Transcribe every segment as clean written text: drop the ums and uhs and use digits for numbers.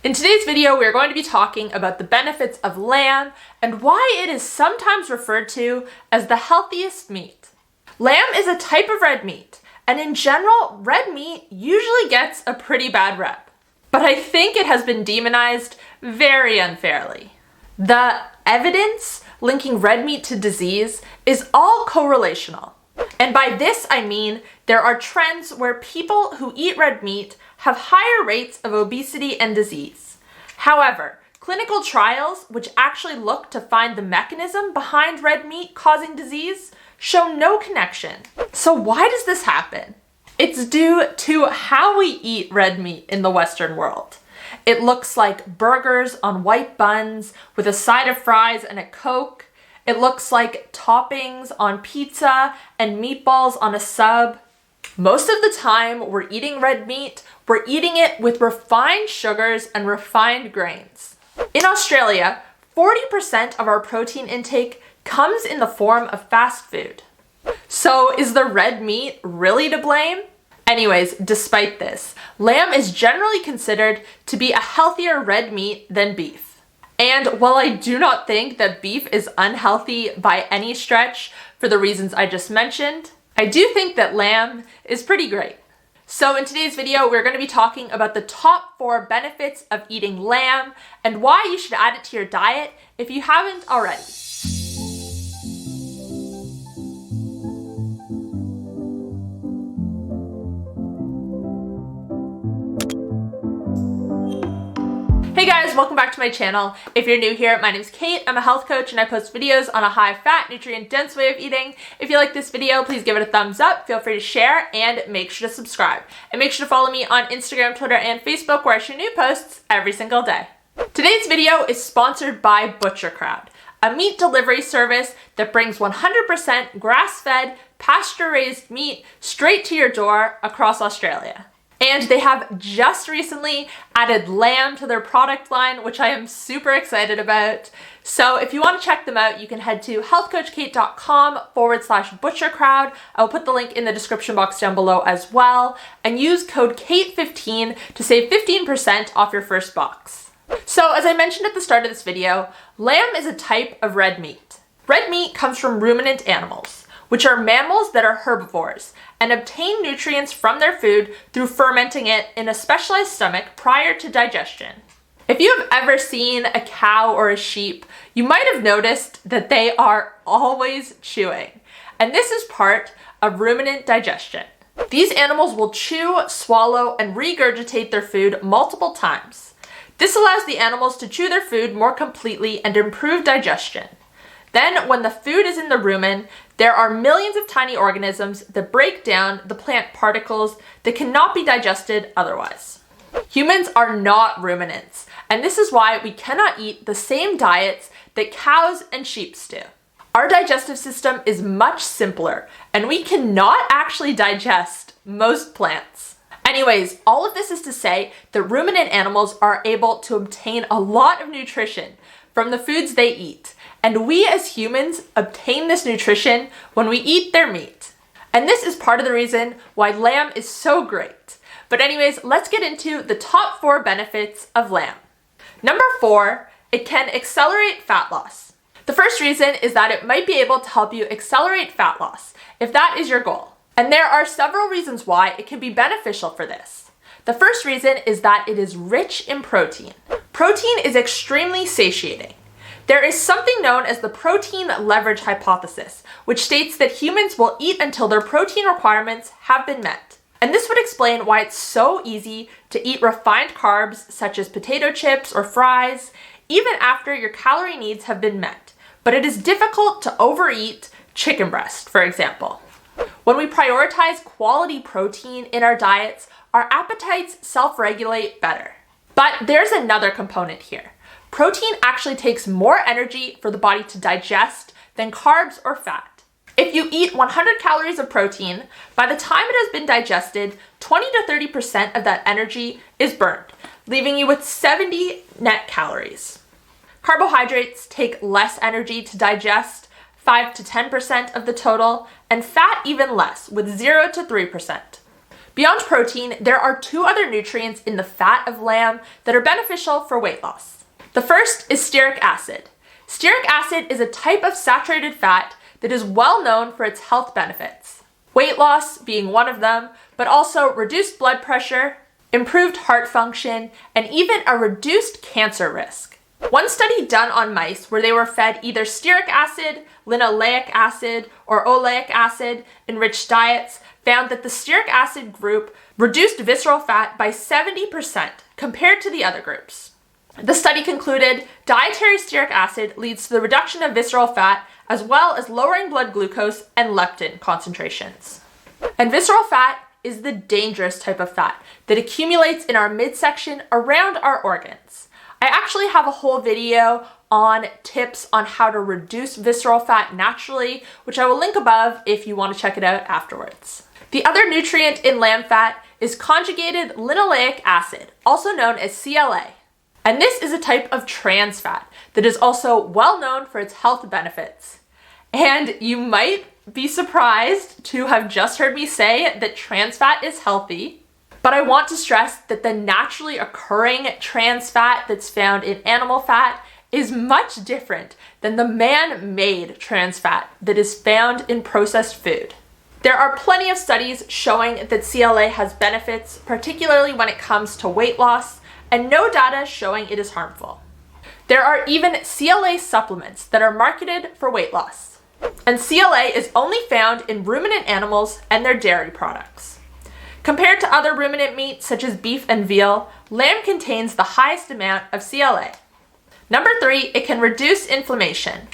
In today's video, we are going to be talking about the benefits of lamb and why it is sometimes referred to as the healthiest meat. Lamb is a type of red meat, and in general, red meat usually gets a pretty bad rep. But I think it has been demonized very unfairly. The evidence linking red meat to disease is all correlational. And by this I mean there are trends where people who eat red meat have higher rates of obesity and disease. However, clinical trials, which actually look to find the mechanism behind red meat causing disease, show no connection. So why does this happen? It's due to how we eat red meat in the Western world. It looks like burgers on white buns with a side of fries and a Coke. It looks like toppings on pizza and meatballs on a sub. Most of the time we're eating red meat, we're eating it with refined sugars and refined grains. In Australia, 40% of our protein intake comes in the form of fast food. So is the red meat really to blame? Anyways, despite this, lamb is generally considered to be a healthier red meat than beef. And while I do not think that beef is unhealthy by any stretch for the reasons I just mentioned, I do think that lamb is pretty great. So in today's video, we're going to be talking about the top 4 benefits of eating lamb and why you should add it to your diet if you haven't already. Hey guys, welcome back to my channel. If you're new here, my name is Kate. I'm a health coach and I post videos on a high-fat, nutrient-dense way of eating. If you like this video, please give it a thumbs up, feel free to share, and make sure to subscribe. And make sure to follow me on Instagram, Twitter, and Facebook where I share new posts every single day. Today's video is sponsored by ButcherCrowd, a meat delivery service that brings 100% grass-fed, pasture-raised meat straight to your door across Australia. And they have just recently added lamb to their product line, which I am super excited about. So if you want to check them out, you can head to healthcoachkate.com/butchercrowd. I'll put the link in the description box down below as well. And use code KATE15 to save 15% off your first box. So as I mentioned at the start of this video, lamb is a type of red meat. Red meat comes from ruminant animals, which are mammals that are herbivores and obtain nutrients from their food through fermenting it in a specialized stomach prior to digestion. If you have ever seen a cow or a sheep, you might have noticed that they are always chewing. And this is part of ruminant digestion. These animals will chew, swallow, and regurgitate their food multiple times. This allows the animals to chew their food more completely and improve digestion. Then, when the food is in the rumen, there are millions of tiny organisms that break down the plant particles that cannot be digested otherwise. Humans are not ruminants, and this is why we cannot eat the same diets that cows and sheep do. Our digestive system is much simpler, and we cannot actually digest most plants. Anyways, all of this is to say that ruminant animals are able to obtain a lot of nutrition from the foods they eat. And we as humans obtain this nutrition when we eat their meat. And this is part of the reason why lamb is so great. But anyways, let's get into the top 4 benefits of lamb. Number 4, it can accelerate fat loss. The first reason is that it might be able to help you accelerate fat loss, if that is your goal. And there are several reasons why it can be beneficial for this. The first reason is that it is rich in protein. Protein is extremely satiating. There is something known as the protein leverage hypothesis, which states that humans will eat until their protein requirements have been met. And this would explain why it's so easy to eat refined carbs such as potato chips or fries, even after your calorie needs have been met. But it is difficult to overeat chicken breast, for example. When we prioritize quality protein in our diets, our appetites self-regulate better. But there's another component here. Protein actually takes more energy for the body to digest than carbs or fat. If you eat 100 calories of protein, by the time it has been digested, 20 to 30% of that energy is burned, leaving you with 70 net calories. Carbohydrates take less energy to digest, 5 to 10% of the total, and fat even less, with 0 to 3%. Beyond protein, there are two other nutrients in the fat of lamb that are beneficial for weight loss. The first is stearic acid. Stearic acid is a type of saturated fat that is well known for its health benefits. Weight loss being one of them, but also reduced blood pressure, improved heart function, and even a reduced cancer risk. One study done on mice where they were fed either stearic acid, linoleic acid, or oleic acid enriched diets found that the stearic acid group reduced visceral fat by 70% compared to the other groups. The study concluded dietary stearic acid leads to the reduction of visceral fat as well as lowering blood glucose and leptin concentrations. And visceral fat is the dangerous type of fat that accumulates in our midsection around our organs. I actually have a whole video on tips on how to reduce visceral fat naturally, which I will link above if you want to check it out afterwards. The other nutrient in lamb fat is conjugated linoleic acid, also known as CLA. And this is a type of trans fat that is also well known for its health benefits. And you might be surprised to have just heard me say that trans fat is healthy, but I want to stress that the naturally occurring trans fat that's found in animal fat is much different than the man-made trans fat that is found in processed food. There are plenty of studies showing that CLA has benefits, particularly when it comes to weight loss, and no data showing it is harmful. There are even CLA supplements that are marketed for weight loss. And CLA is only found in ruminant animals and their dairy products. Compared to other ruminant meats such as beef and veal, lamb contains the highest amount of CLA. Number 3, it can reduce inflammation.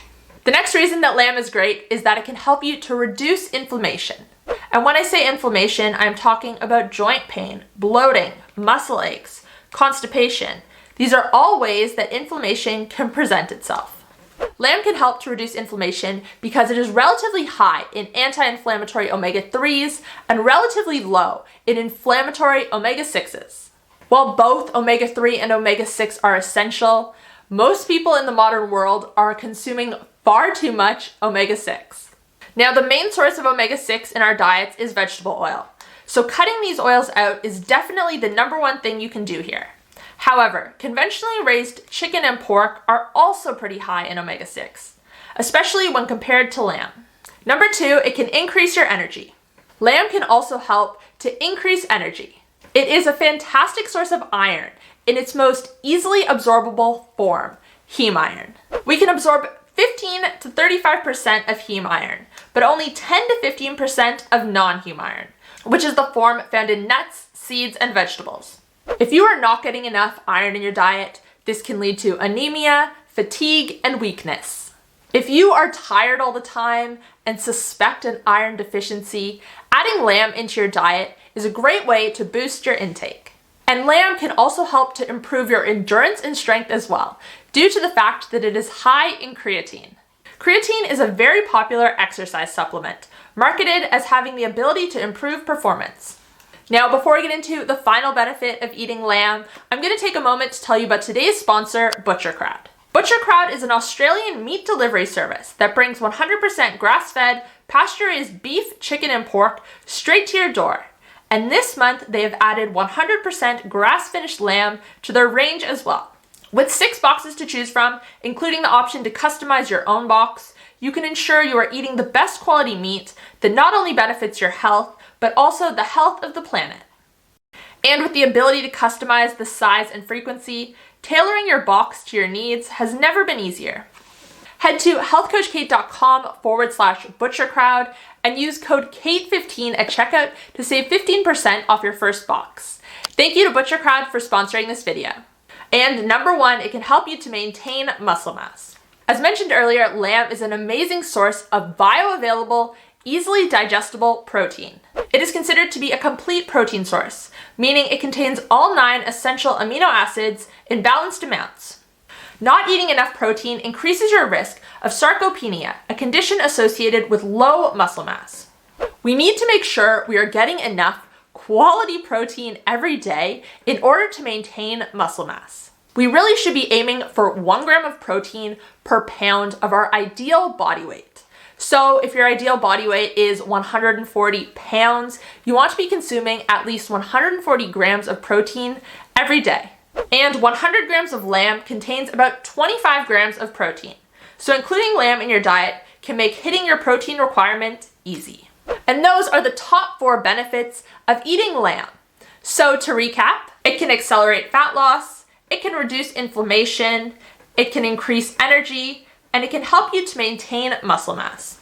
The next reason that lamb is great is that it can help you to reduce inflammation. And when I say inflammation, I'm talking about joint pain, bloating, muscle aches, constipation. These are all ways that inflammation can present itself. Lamb can help to reduce inflammation because it is relatively high in anti-inflammatory omega-3s and relatively low in inflammatory omega-6s. While both omega-3 and omega-6 are essential, most people in the modern world are consuming far too much omega-6. Now, the main source of omega-6 in our diets is vegetable oil, so cutting these oils out is definitely the number one thing you can do here. However, conventionally raised chicken and pork are also pretty high in omega-6, especially when compared to lamb. Number 2, it can increase your energy. Lamb can also help to increase energy. It is a fantastic source of iron in its most easily absorbable form, heme iron. We can absorb 15 to 35% of heme iron, but only 10 to 15% of non-heme iron, which is the form found in nuts, seeds, and vegetables. If you are not getting enough iron in your diet, this can lead to anemia, fatigue, and weakness. If you are tired all the time and suspect an iron deficiency, adding lamb into your diet is a great way to boost your intake. And lamb can also help to improve your endurance and strength as well, due to the fact that it is high in creatine. Creatine is a very popular exercise supplement, marketed as having the ability to improve performance. Now, before I get into the final benefit of eating lamb, I'm going to take a moment to tell you about today's sponsor, ButcherCrowd. ButcherCrowd is an Australian meat delivery service that brings 100% grass-fed, pasture-raised beef, chicken, and pork straight to your door. And this month, they have added 100% grass-finished lamb to their range as well. With 6 boxes to choose from, including the option to customize your own box, you can ensure you are eating the best quality meat that not only benefits your health, but also the health of the planet. And with the ability to customize the size and frequency, tailoring your box to your needs has never been easier. Head to healthcoachkate.com/butchercrowd and use code KATE15 at checkout to save 15% off your first box. Thank you to ButcherCrowd for sponsoring this video. And number 1, it can help you to maintain muscle mass. As mentioned earlier, lamb is an amazing source of bioavailable, easily digestible protein. It is considered to be a complete protein source, meaning it contains all 9 essential amino acids in balanced amounts. Not eating enough protein increases your risk of sarcopenia, a condition associated with low muscle mass. We need to make sure we are getting enough quality protein every day in order to maintain muscle mass. We really should be aiming for 1 gram of protein per pound of our ideal body weight. So if your ideal body weight is 140 pounds, you want to be consuming at least 140 grams of protein every day. And 100 grams of lamb contains about 25 grams of protein. So including lamb in your diet can make hitting your protein requirement easy. And those are the top 4 benefits of eating lamb. So to recap, it can accelerate fat loss, it can reduce inflammation, it can increase energy, and it can help you to maintain muscle mass.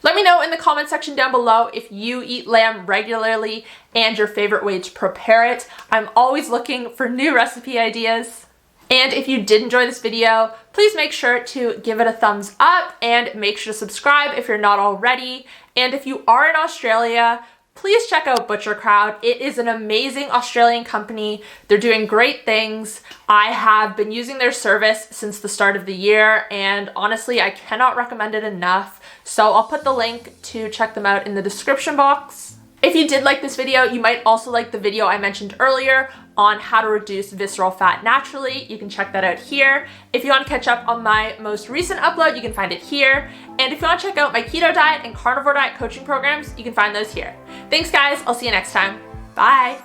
Let me know in the comment section down below if you eat lamb regularly and your favorite way to prepare it. I'm always looking for new recipe ideas. And if you did enjoy this video, please make sure to give it a thumbs up and make sure to subscribe if you're not already. And if you are in Australia, please check out Butcher Crowd. It is an amazing Australian company. They're doing great things. I have been using their service since the start of the year, and honestly, I cannot recommend it enough. So I'll put the link to check them out in the description box. If you did like this video, you might also like the video I mentioned earlier on how to reduce visceral fat naturally. You can check that out here. If you want to catch up on my most recent upload, you can find it here. And if you want to check out my keto diet and carnivore diet coaching programs, you can find those here. Thanks guys, I'll see you next time. Bye.